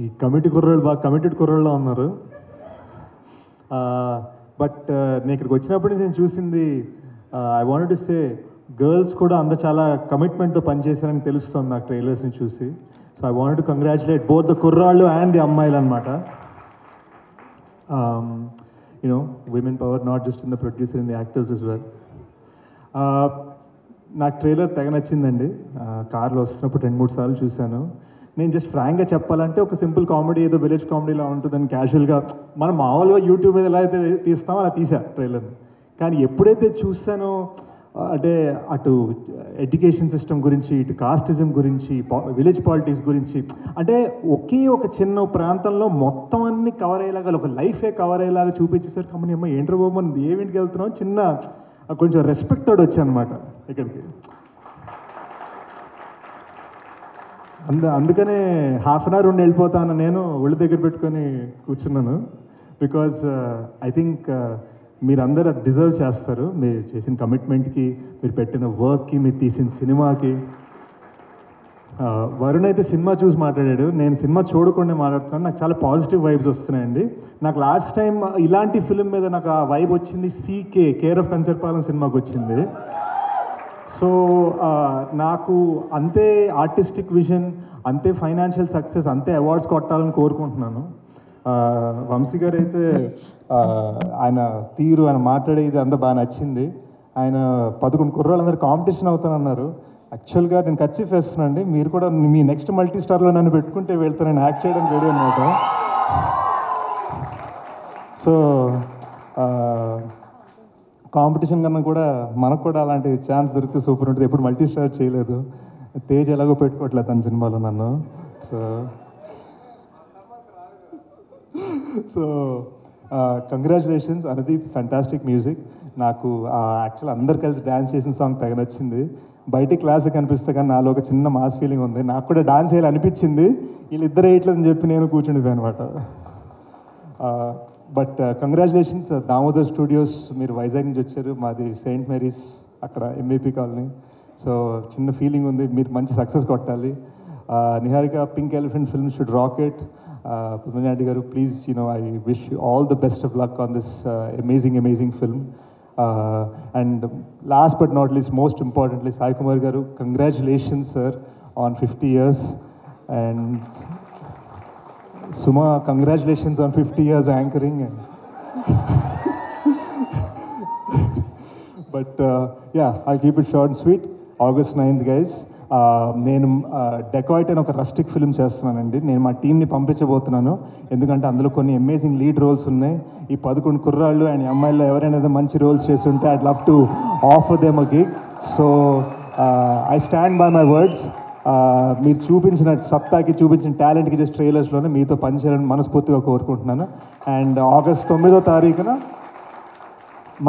ఈ కమిటీ కుర్రోళ్ళు బాగా కమిటెడ్ కుర్రోళ్ళలో ఉన్నారు. బట్ నేను ఇక్కడికి వచ్చినప్పటి నుంచి నేను చూసింది, I wanted to say girls కూడా అందరూ చాలా కమిట్మెంట్తో పనిచేశారని తెలుస్తుంది నాకు ట్రైలర్స్ని చూసి. So I wanted to congratulate both the కుర్రాళ్ళు అండ్ ది అమ్మాయిలు అనమాట. You know women power not just in the producer, in the actors is well. నాకు ట్రైలర్ తెగ నచ్చిందండి. కార్లో వస్తున్నప్పుడు 2-3 సార్లు చూశాను. నేను జస్ట్ ఫ్రాంక్గా చెప్పాలంటే ఒక సింపుల్ కామెడీ, ఏదో విలేజ్ కామెడీలా ఉంటుందని క్యాజువల్గా మనం మామూలుగా యూట్యూబ్ మీద ఎలా అయితే తీస్తామో అలా తీసా ట్రైలర్ని. కానీ ఎప్పుడైతే చూసానో, అంటే అటు ఎడ్యుకేషన్ సిస్టమ్ గురించి, ఇటు కాస్టిజం గురించి, విలేజ్ పాలిటిక్స్ గురించి, అంటే ఒకే ఒక చిన్న ప్రాంతంలో మొత్తం అన్ని కవర్ అయ్యేలాగా, ఒక లైఫే కవర్ అయ్యేలాగా చూపించేసరికి అమ్మని అమ్మ ఏంట్రో బాబు మనం ఏమింటికి వెళ్తున్నాం, చిన్న కొంచెం రెస్పెక్ట్ తోడు వచ్చా అనమాట ఇక్కడికి. అందుకనే హాఫ్ అన్ అవర్ ఉండి వెళ్ళిపోతాను నేను ఒళ్ళు దగ్గర పెట్టుకొని కూర్చున్నాను. బికాజ్ ఐ థింక్ మీరందరూ అది డిజర్వ్ చేస్తారు. మీరు చేసిన కమిట్మెంట్కి, మీరు పెట్టిన వర్క్కి, మీరు తీసిన సినిమాకి. వరుణ్ అయితే సినిమా చూసి మాట్లాడాడు, నేను సినిమా చూడకుండా మాట్లాడుతున్నాను. నాకు చాలా పాజిటివ్ వైబ్స్ వస్తున్నాయండి. నాకు లాస్ట్ టైం ఇలాంటి ఫిలిం మీద నాకు ఆ వైబ్ వచ్చింది సీకే, కేర్ ఆఫ్ కంచర్పాలెం సినిమాకి వచ్చింది. సో నాకు అంతే ఆర్టిస్టిక్ విజన్, అంతే ఫైనాన్షియల్ సక్సెస్, అంతే అవార్డ్స్ కొట్టాలని కోరుకుంటున్నాను. వంశీ గారు అయితే ఆయన తీరు, ఆయన మాట్లాడేది అంతా బాగా నచ్చింది. ఆయన 11 కుర్రాళ్ళందరూ కాంపిటీషన్ అవుతానన్నారు. యాక్చువల్గా నేను కర్చీఫ్ వేస్తున్నానండి, మీరు కూడా మీ నెక్స్ట్ మల్టీ స్టార్లో నన్ను పెట్టుకుంటే వెళ్తానని యాక్ట్ చేయడానికి రెడీ అనమాట. సో కాంపిటీషన్ కన్నా కూడా మనకు కూడా అలాంటి ఛాన్స్ దొరికితే సూపర్ ఉంటుంది. ఎప్పుడు మల్టీ స్టార్ చేయలేదు, తేజ్ ఎలాగో పెట్టుకోవట్లేదు తన సినిమాలో నన్ను. So congratulations Anudeep, fantastic music. నాకు యాక్చువల్ అందరు కలిసి డ్యాన్స్ చేసిన సాంగ్ తెగ నచ్చింది. బయటికి క్లాస్ కనిపిస్తే కానీ నాలో ఒక చిన్న మాస్ ఫీలింగ్ ఉంది. నాకు కూడా డాన్స్ చేయాలి అనిపించింది, వీళ్ళిద్దరు వేయట్లేదని చెప్పి నేను కూర్చుండిపోయాను అనమాట. బట్ కంగ్రాచులేషన్స్ దామోదర్ స్టూడియోస్, మీరు వైజాగ్ నుంచి వచ్చారు, మాది సెయింట్ మేరీస్ అక్కడ ఎంవిపి కాలనీ. సో చిన్న ఫీలింగ్ ఉంది, మీరు మంచి సక్సెస్ కొట్టాలి. Niharika, pink elephant film should rocket. Padmanati గారు, please I wish you all the best of luck on this amazing film. And last but not least, most importantly, Sai Kumar గారు, congratulations sir on 50 years. And Suma, congratulations on 50 years anchoring. But yeah, I'll keep it short and sweet. August 9th, guys. నేను dacoit అని ఒక rustic film చేస్తున్నానండి. నేను మా టీంని పంపించబోతున్నాను, ఎందుకంటే అందులో కొన్ని అమేజింగ్ లీడ్ రోల్స్ ఉన్నాయి. ఈ 11 కుర్రాళ్ళు అండ్ అమ్మాయిల్లో ఎవరైనా మంచి రోల్స్ చేస్తుంటే I'd love to offer them a gig. So I stand by my words. మీరు చూపించిన సత్తాకి, చూపించిన టాలెంట్కి జస్ట్ ట్రైలర్స్లోనే మీతో పనిచేయాలని మనస్ఫూర్తిగా కోరుకుంటున్నాను. అండ్ ఆగస్ట్ 9వ తారీఖున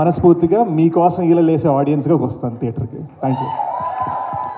మనస్ఫూర్తిగా మీకోసం ఇలా లేసే ఆడియన్స్గా వస్తాను థియేటర్కి. Thank you.